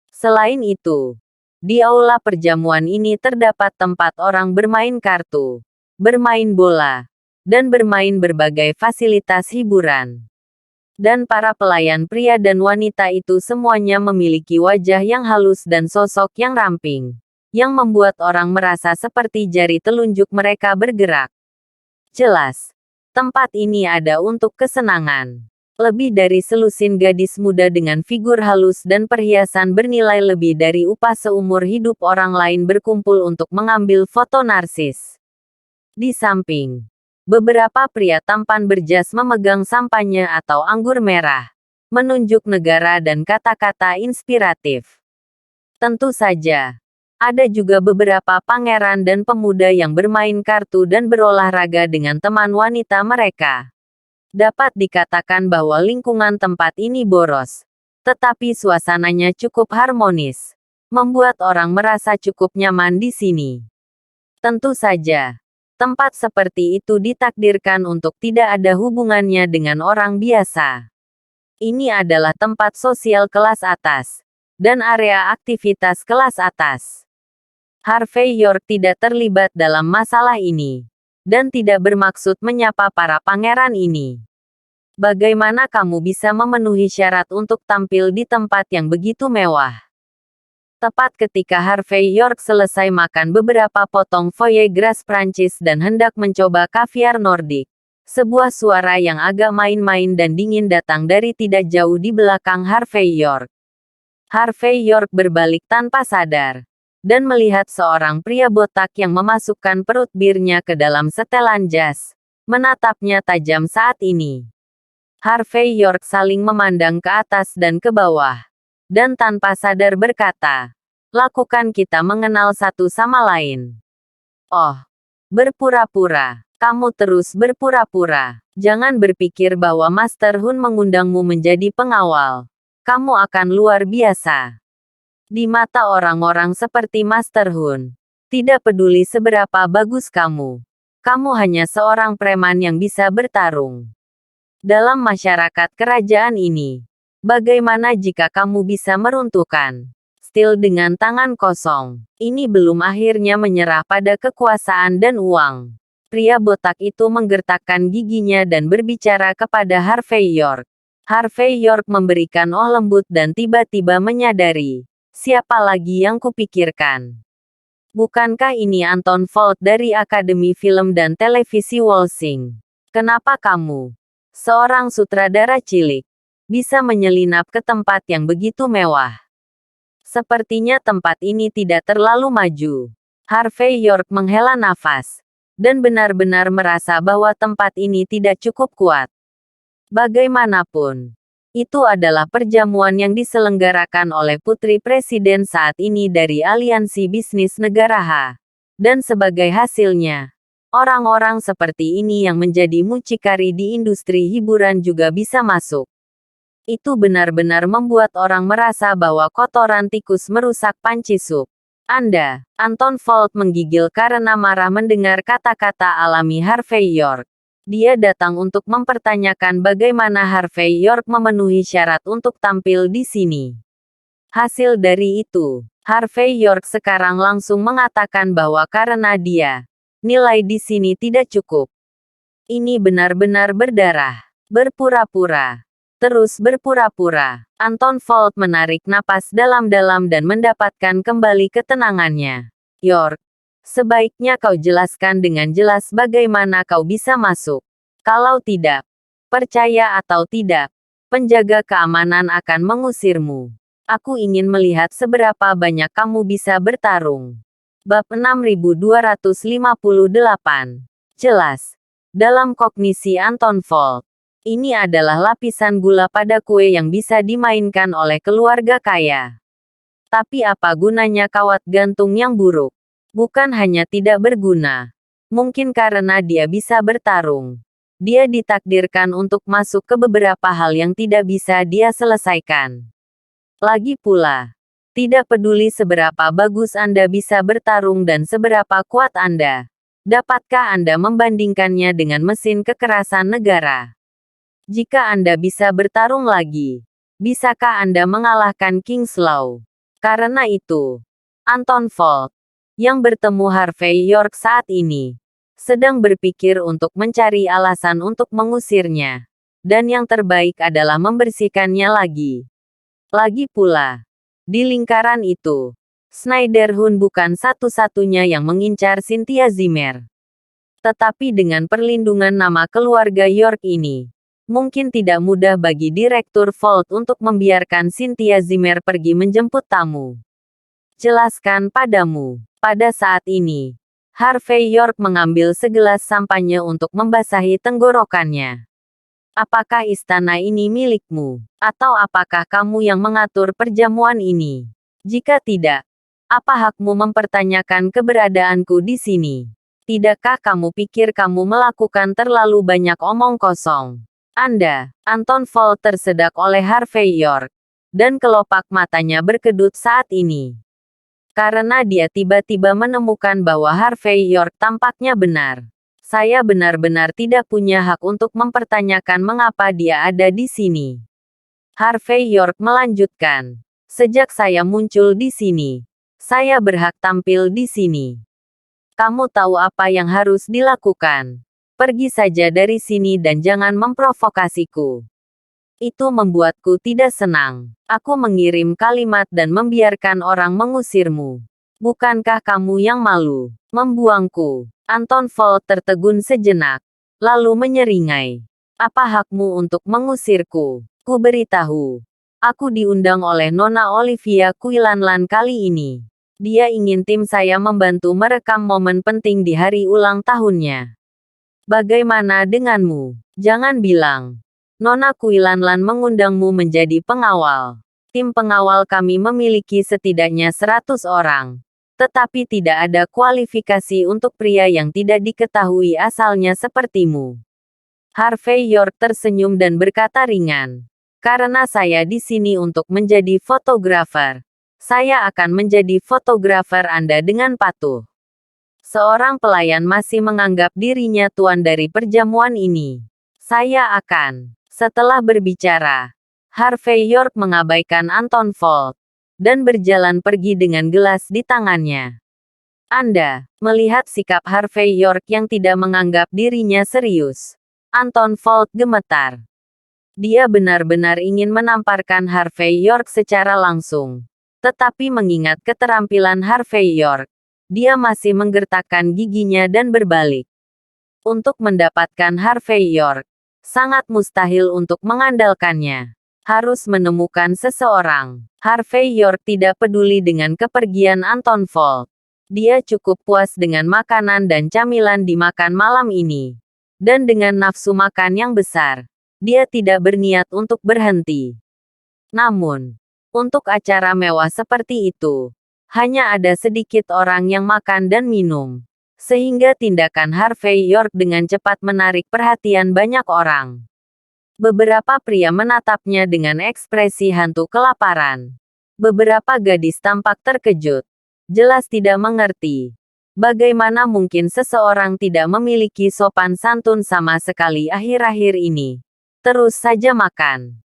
Selain itu, di aula perjamuan ini terdapat tempat orang bermain kartu, bermain bola, dan bermain berbagai fasilitas hiburan. Dan para pelayan pria dan wanita itu semuanya memiliki wajah yang halus dan sosok yang ramping, yang membuat orang merasa seperti jari telunjuk mereka bergerak. Jelas, tempat ini ada untuk kesenangan. Lebih dari selusin gadis muda dengan figur halus dan perhiasan bernilai lebih dari upah seumur hidup orang lain berkumpul untuk mengambil foto narsis. Di samping, beberapa pria tampan berjas memegang sampanye atau anggur merah, menunjuk negara dan kata-kata inspiratif. Tentu saja, ada juga beberapa pangeran dan pemuda yang bermain kartu dan berolahraga dengan teman wanita mereka. Dapat dikatakan bahwa lingkungan tempat ini boros, tetapi suasananya cukup harmonis, membuat orang merasa cukup nyaman di sini. Tentu saja, tempat seperti itu ditakdirkan untuk tidak ada hubungannya dengan orang biasa. Ini adalah tempat sosial kelas atas, dan area aktivitas kelas atas. Harvey York tidak terlibat dalam masalah ini, dan tidak bermaksud menyapa para pangeran ini. Bagaimana kamu bisa memenuhi syarat untuk tampil di tempat yang begitu mewah? Tepat ketika Harvey York selesai makan beberapa potong foie gras Prancis dan hendak mencoba kaviar Nordik, sebuah suara yang agak main-main dan dingin datang dari tidak jauh di belakang Harvey York. Harvey York berbalik tanpa sadar, dan melihat seorang pria botak yang memasukkan perut birnya ke dalam setelan jas, menatapnya tajam saat ini. Harvey York saling memandang ke atas dan ke bawah, dan tanpa sadar berkata, "Lakukan kita mengenal satu sama lain." Oh, berpura-pura. Kamu terus berpura-pura. Jangan berpikir bahwa Master Hun mengundangmu menjadi pengawal. Kamu akan luar biasa. Di mata orang-orang seperti Master Hun, tidak peduli seberapa bagus kamu. Kamu hanya seorang preman yang bisa bertarung. Dalam masyarakat kerajaan ini, bagaimana jika kamu bisa meruntuhkan Steel dengan tangan kosong? Ini belum akhirnya menyerah pada kekuasaan dan uang. Pria botak itu menggertakkan giginya dan berbicara kepada Harvey York. Harvey York memberikan lembut dan tiba-tiba menyadari, siapa lagi yang kupikirkan? Bukankah ini Anton Volt dari Akademi Film dan Televisi Walsing? Kenapa kamu, seorang sutradara cilik, bisa menyelinap ke tempat yang begitu mewah? Sepertinya tempat ini tidak terlalu maju. Harvey York menghela nafas, dan benar-benar merasa bahwa tempat ini tidak cukup kuat. Bagaimanapun, itu adalah perjamuan yang diselenggarakan oleh Putri Presiden saat ini dari Aliansi Bisnis Negara H. Dan sebagai hasilnya, orang-orang seperti ini yang menjadi mucikari di industri hiburan juga bisa masuk. Itu benar-benar membuat orang merasa bahwa kotoran tikus merusak panci sup. Anda, Anton Volt menggigil karena marah mendengar kata-kata alami Harvey York. Dia datang untuk mempertanyakan bagaimana Harvey York memenuhi syarat untuk tampil di sini. Hasil dari itu, Harvey York sekarang langsung mengatakan bahwa karena dia, nilai di sini tidak cukup. Ini benar-benar berdarah. Berpura-pura. Terus berpura-pura. Anton Volt menarik napas dalam-dalam dan mendapatkan kembali ketenangannya. York, sebaiknya kau jelaskan dengan jelas bagaimana kau bisa masuk. Kalau tidak, percaya atau tidak, penjaga keamanan akan mengusirmu. Aku ingin melihat seberapa banyak kamu bisa bertarung. Bab 6258. Jelas. Dalam kognisi Anton Volt, ini adalah lapisan gula pada kue yang bisa dimainkan oleh keluarga kaya. Tapi apa gunanya kawat gantung yang buruk? Bukan hanya tidak berguna. Mungkin karena dia bisa bertarung. Dia ditakdirkan untuk masuk ke beberapa hal yang tidak bisa dia selesaikan. Lagi pula, tidak peduli seberapa bagus Anda bisa bertarung dan seberapa kuat Anda. Dapatkah Anda membandingkannya dengan mesin kekerasan negara? Jika Anda bisa bertarung lagi, bisakah Anda mengalahkan Kingslaw? Karena itu, Anton Volt, yang bertemu Harvey York saat ini, sedang berpikir untuk mencari alasan untuk mengusirnya. Dan yang terbaik adalah membersihkannya lagi. Lagi pula, di lingkaran itu, Schneiderhund bukan satu-satunya yang mengincar Cynthia Zimmer. Tetapi dengan perlindungan nama keluarga York ini, mungkin tidak mudah bagi Direktur Volt untuk membiarkan Cynthia Zimmer pergi menjemput tamu. Jelaskan padamu, pada saat ini, Harvey York mengambil segelas sampanye untuk membasahi tenggorokannya. Apakah istana ini milikmu? Atau apakah kamu yang mengatur perjamuan ini? Jika tidak, apa hakmu mempertanyakan keberadaanku di sini? Tidakkah kamu pikir kamu melakukan terlalu banyak omong kosong? Anda, Anton Volt tersedak oleh Harvey York, dan kelopak matanya berkedut saat ini. Karena dia tiba-tiba menemukan bahwa Harvey York tampaknya benar. Saya benar-benar tidak punya hak untuk mempertanyakan mengapa dia ada di sini. Harvey York melanjutkan. Sejak saya muncul di sini, saya berhak tampil di sini. Kamu tahu apa yang harus dilakukan. Pergi saja dari sini dan jangan memprovokasiku. Itu membuatku tidak senang. Aku mengirim kalimat dan membiarkan orang mengusirmu. Bukankah kamu yang malu membuangku? Anton Volt tertegun sejenak, lalu menyeringai. Apa hakmu untuk mengusirku? Ku beritahu. Aku diundang oleh Nona Olivia Quinlan kali ini. Dia ingin tim saya membantu merekam momen penting di hari ulang tahunnya. Bagaimana denganmu? Jangan bilang. Nona Quinlan mengundangmu menjadi pengawal. Tim pengawal kami memiliki setidaknya 100 orang. Tetapi tidak ada kualifikasi untuk pria yang tidak diketahui asalnya sepertimu. Harvey York tersenyum dan berkata ringan. Karena saya di sini untuk menjadi fotografer. Saya akan menjadi fotografer Anda dengan patuh. Seorang pelayan masih menganggap dirinya tuan dari perjamuan ini. Saya akan. Setelah berbicara, Harvey York mengabaikan Anton Volt dan berjalan pergi dengan gelas di tangannya. Anda, melihat sikap Harvey York yang tidak menganggap dirinya serius. Anton Volt gemetar. Dia benar-benar ingin menamparkan Harvey York secara langsung. Tetapi mengingat keterampilan Harvey York, dia masih menggertakkan giginya dan berbalik. Untuk mendapatkan Harvey York, sangat mustahil untuk mengandalkannya. Harus menemukan seseorang. Harvey York tidak peduli dengan kepergian Anton Volt. Dia cukup puas dengan makanan dan camilan dimakan malam ini. Dan dengan nafsu makan yang besar, dia tidak berniat untuk berhenti. Namun, untuk acara mewah seperti itu, hanya ada sedikit orang yang makan dan minum. Sehingga tindakan Harvey York dengan cepat menarik perhatian banyak orang. Beberapa pria menatapnya dengan ekspresi hantu kelaparan. Beberapa gadis tampak terkejut. Jelas tidak mengerti. Bagaimana mungkin seseorang tidak memiliki sopan santun sama sekali akhir-akhir ini. Terus saja makan.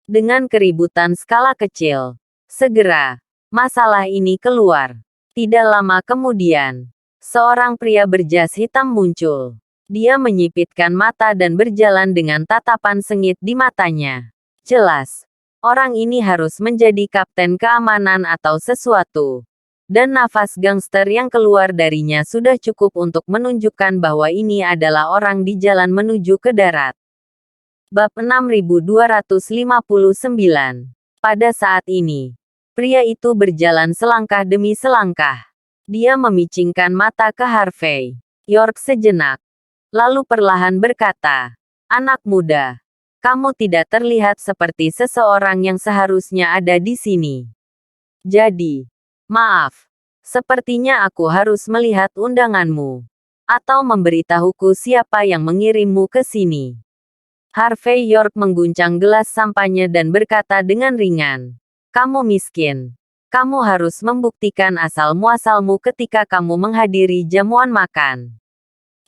Dengan keributan skala kecil, Segera, masalah ini keluar. Tidak lama kemudian, seorang pria berjas hitam muncul. Dia menyipitkan mata dan berjalan dengan tatapan sengit di matanya. Jelas, orang ini harus menjadi kapten keamanan atau sesuatu. Dan nafas gangster yang keluar darinya sudah cukup untuk menunjukkan bahwa ini adalah orang di jalan menuju ke darat. Bab 6259. Pada saat ini, pria itu berjalan selangkah demi selangkah. Dia memicingkan mata ke Harvey York sejenak, lalu perlahan berkata, "Anak muda, kamu tidak terlihat seperti seseorang yang seharusnya ada di sini. Jadi, maaf, sepertinya aku harus melihat undanganmu, atau memberitahuku siapa yang mengirimmu ke sini." Harvey York mengguncang gelas sampahnya dan berkata dengan ringan, "Kamu miskin. Kamu harus membuktikan asal-muasalmu ketika kamu menghadiri jamuan makan.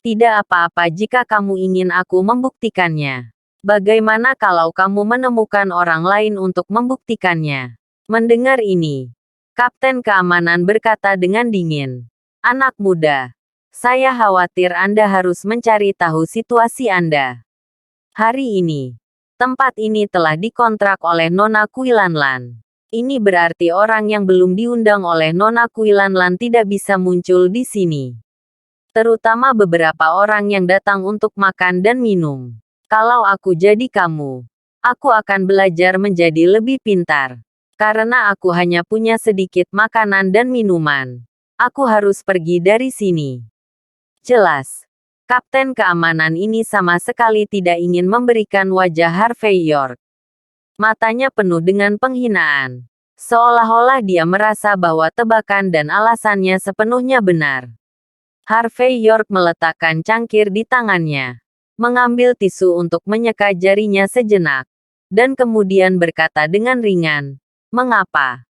Tidak apa-apa jika kamu ingin aku membuktikannya. Bagaimana kalau kamu menemukan orang lain untuk membuktikannya?" Mendengar ini, Kapten Keamanan berkata dengan dingin, "Anak muda, saya khawatir Anda harus mencari tahu situasi Anda. Hari ini, tempat ini telah dikontrak oleh Nona Kuilanlan. Ini berarti orang yang belum diundang oleh Nona Kuilanlan tidak bisa muncul di sini. Terutama beberapa orang yang datang untuk makan dan minum. Kalau aku jadi kamu, aku akan belajar menjadi lebih pintar. Karena aku hanya punya sedikit makanan dan minuman. Aku harus pergi dari sini." Jelas, Kapten Keamanan ini sama sekali tidak ingin memberikan wajah Harvey York. Matanya penuh dengan penghinaan. Seolah-olah dia merasa bahwa tebakan dan alasannya sepenuhnya benar. Harvey York meletakkan cangkir di tangannya, mengambil tisu untuk menyeka jarinya sejenak, dan kemudian berkata dengan ringan, "Mengapa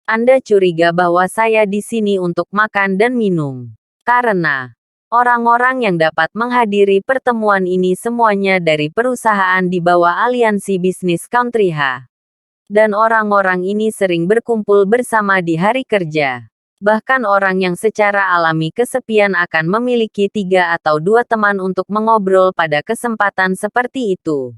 Anda curiga bahwa saya di sini untuk makan dan minum? Karena orang-orang yang dapat menghadiri pertemuan ini semuanya dari perusahaan di bawah aliansi bisnis Country H. Dan orang-orang ini sering berkumpul bersama di hari kerja. Bahkan orang yang secara alami kesepian akan memiliki 3 atau 2 teman untuk mengobrol pada kesempatan seperti itu.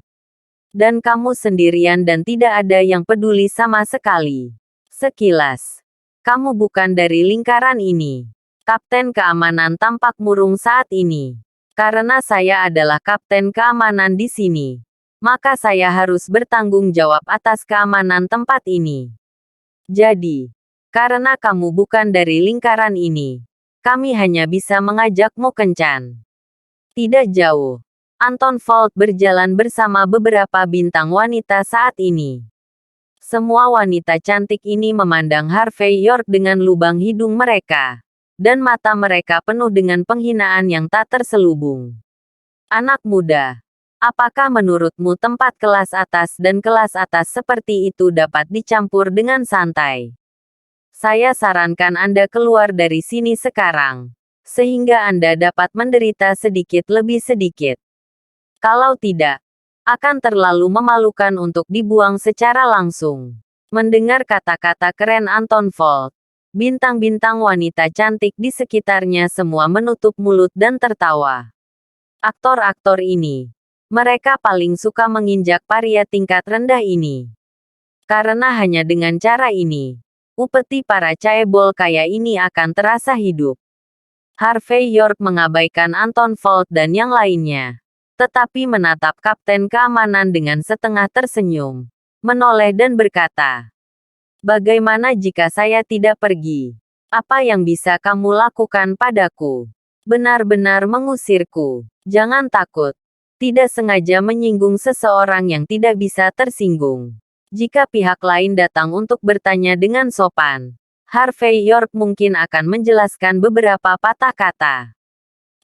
Dan kamu sendirian dan tidak ada yang peduli sama sekali. Sekilas, kamu bukan dari lingkaran ini." Kapten Keamanan tampak murung saat ini. "Karena saya adalah Kapten Keamanan di sini, maka saya harus bertanggung jawab atas keamanan tempat ini. Jadi, karena kamu bukan dari lingkaran ini, kami hanya bisa mengajakmu kencan." Tidak jauh, Anton Volt berjalan bersama beberapa bintang wanita saat ini. Semua wanita cantik ini memandang Harvey York dengan lubang hidung mereka. Dan mata mereka penuh dengan penghinaan yang tak terselubung. "Anak muda, apakah menurutmu tempat kelas atas dan kelas atas seperti itu dapat dicampur dengan santai? Saya sarankan Anda keluar dari sini sekarang, sehingga Anda dapat menderita sedikit lebih sedikit. Kalau tidak, akan terlalu memalukan untuk dibuang secara langsung." Mendengar kata-kata keren Anton Volt, bintang-bintang wanita cantik di sekitarnya semua menutup mulut dan tertawa. Aktor-aktor ini, mereka paling suka menginjak paria tingkat rendah ini. Karena hanya dengan cara ini, upeti para caebol kaya ini akan terasa hidup. Harvey York mengabaikan Anton Volt dan yang lainnya, tetapi menatap Kapten Keamanan dengan setengah tersenyum, menoleh dan berkata, "Bagaimana jika saya tidak pergi? Apa yang bisa kamu lakukan padaku? Benar-benar mengusirku? Jangan takut. Tidak sengaja menyinggung seseorang yang tidak bisa tersinggung. Jika pihak lain datang untuk bertanya dengan sopan, Harvey York mungkin akan menjelaskan beberapa patah kata.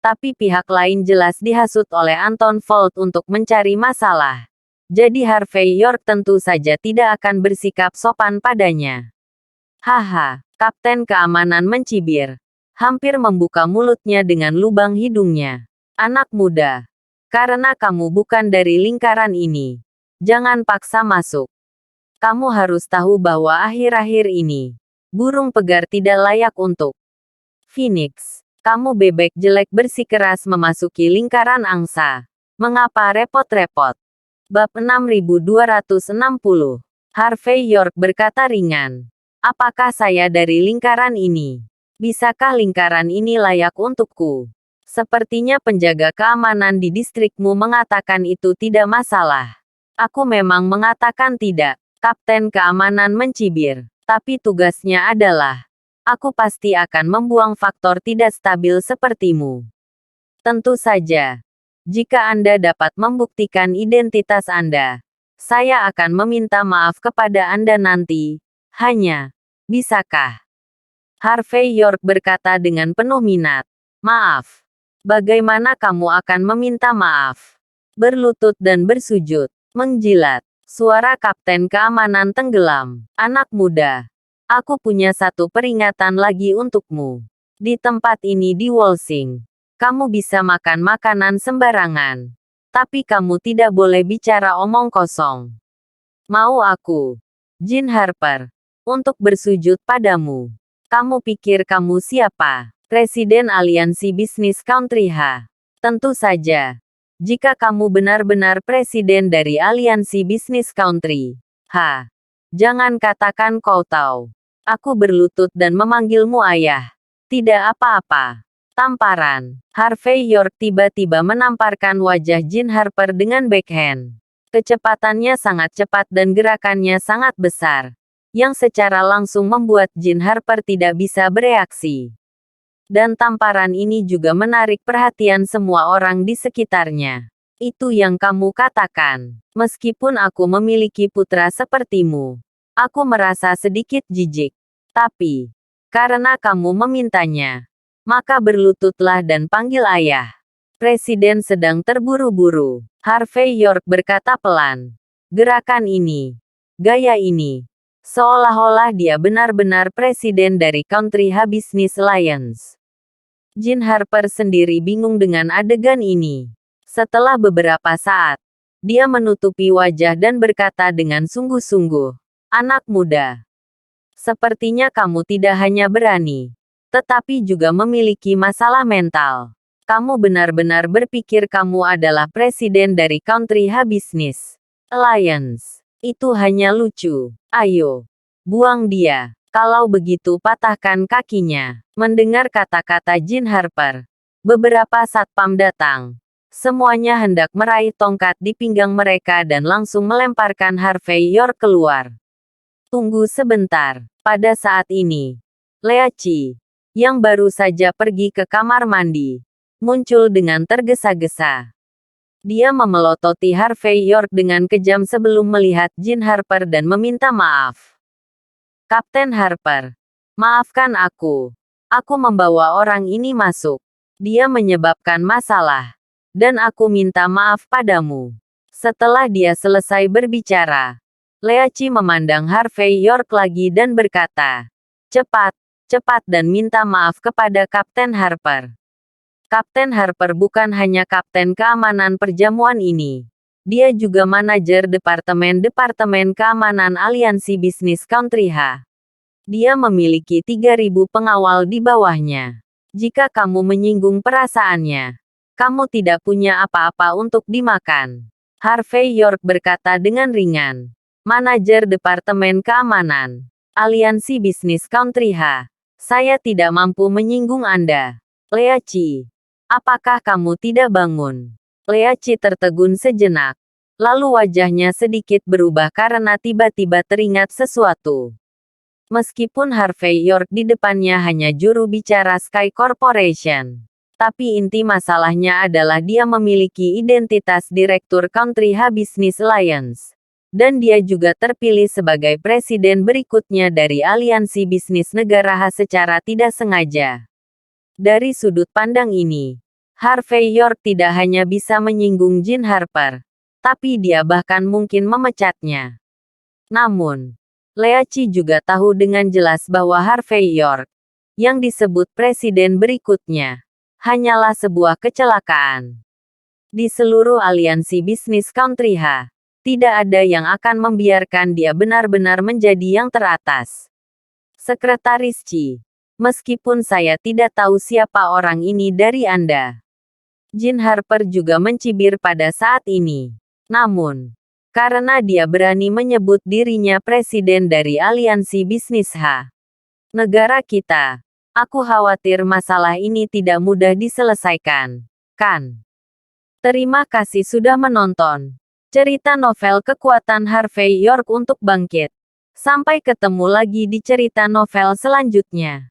Tapi pihak lain jelas dihasut oleh Anton Volt untuk mencari masalah. Jadi Harvey York tentu saja tidak akan bersikap sopan padanya. Haha, Kapten Keamanan mencibir, hampir membuka mulutnya dengan lubang hidungnya. "Anak muda, karena kamu bukan dari lingkaran ini, jangan paksa masuk. Kamu harus tahu bahwa akhir-akhir ini, burung pegar tidak layak untuk Phoenix. Kamu bebek jelek bersikeras memasuki lingkaran angsa. Mengapa repot-repot? Bab 6260. Harvey York berkata ringan. Apakah saya dari lingkaran ini? Bisakah lingkaran ini layak untukku? Sepertinya penjaga keamanan di distrikmu mengatakan itu tidak masalah. Aku memang mengatakan tidak. Kapten keamanan mencibir. Tapi tugasnya adalah, aku pasti akan membuang faktor tidak stabil sepertimu. Tentu saja. Jika Anda dapat membuktikan identitas Anda, saya akan meminta maaf kepada Anda nanti. Hanya, bisakah? Harvey York berkata dengan penuh minat. Maaf. Bagaimana kamu akan meminta maaf? Berlutut dan bersujud. Menjilat. Suara kapten keamanan tenggelam. Anak muda. Aku punya satu peringatan lagi untukmu. Di tempat ini di Walsing, kamu bisa makan makanan sembarangan. Tapi kamu tidak boleh bicara omong kosong. Mau aku, Jean Harper, untuk bersujud padamu. Kamu pikir kamu siapa? Presiden Aliansi Bisnis Country H. Tentu saja. Jika kamu benar-benar presiden dari Aliansi Bisnis Country H. Jangan katakan kau tahu. Aku berlutut dan memanggilmu ayah. Tidak apa-apa. Tamparan. Harvey York tiba-tiba menamparkan wajah Jean Harper dengan backhand. Kecepatannya sangat cepat dan gerakannya sangat besar, yang secara langsung membuat Jean Harper tidak bisa bereaksi. Dan tamparan ini juga menarik perhatian semua orang di sekitarnya. Itu yang kamu katakan. Meskipun aku memiliki putra sepertimu, aku merasa sedikit jijik. Tapi, karena kamu memintanya, maka berlututlah dan panggil ayah. Presiden sedang terburu-buru. Harvey York berkata pelan. Gerakan ini, gaya ini, seolah-olah dia benar-benar presiden dari Country H Business Alliance. Jean Harper sendiri bingung dengan adegan ini. Setelah beberapa saat, dia menutupi wajah dan berkata dengan sungguh-sungguh, anak muda, sepertinya kamu tidak hanya berani, tetapi juga memiliki masalah mental. Kamu benar-benar berpikir kamu adalah presiden dari Country H Business Alliance. Itu hanya lucu. Ayo, buang dia. Kalau begitu patahkan kakinya. Mendengar kata-kata Jean Harper, beberapa satpam datang. Semuanya hendak meraih tongkat di pinggang mereka dan langsung melemparkan Harvey York keluar. Tunggu sebentar. Pada saat ini, Lea Chi, yang baru saja pergi ke kamar mandi, muncul dengan tergesa-gesa. Dia memelototi Harvey York dengan kejam sebelum melihat Jean Harper dan meminta maaf. Kapten Harper, maafkan aku. Aku membawa orang ini masuk. Dia menyebabkan masalah. Dan aku minta maaf padamu. Setelah dia selesai berbicara, Lea Chi memandang Harvey York lagi dan berkata, cepat, cepat dan minta maaf kepada Kapten Harper. Kapten Harper bukan hanya kapten keamanan perjamuan ini. Dia juga manajer Departemen Keamanan Aliansi Bisnis Country H. Dia memiliki 3.000 pengawal di bawahnya. Jika kamu menyinggung perasaannya, kamu tidak punya apa-apa untuk dimakan. Harvey York berkata dengan ringan. Manajer Departemen Keamanan Aliansi Bisnis Country H. Saya tidak mampu menyinggung Anda. Lea Chi, apakah kamu tidak bangun? Lea Chi tertegun sejenak. Lalu wajahnya sedikit berubah karena tiba-tiba teringat sesuatu. Meskipun Harvey York di depannya hanya juru bicara Sky Corporation, tapi inti masalahnya adalah dia memiliki identitas Direktur Country H Business Alliance. Dan dia juga terpilih sebagai presiden berikutnya dari Aliansi Bisnis Negara H secara tidak sengaja. Dari sudut pandang ini, Harvey York tidak hanya bisa menyinggung Jean Harper, tapi dia bahkan mungkin memecatnya. Namun, Lea Chi juga tahu dengan jelas bahwa Harvey York, yang disebut presiden berikutnya, hanyalah sebuah kecelakaan. Di seluruh aliansi bisnis Country H, Tidak ada yang akan membiarkan dia benar-benar menjadi yang teratas. Sekretaris Chi. Meskipun saya tidak tahu siapa orang ini dari Anda. Jean Harper juga mencibir pada saat ini. Namun, karena dia berani menyebut dirinya presiden dari aliansi bisnis negara kita, aku khawatir masalah ini tidak mudah diselesaikan, kan? Terima kasih sudah menonton cerita novel Kekuatan Harvey York untuk Bangkit. Sampai ketemu lagi di cerita novel selanjutnya.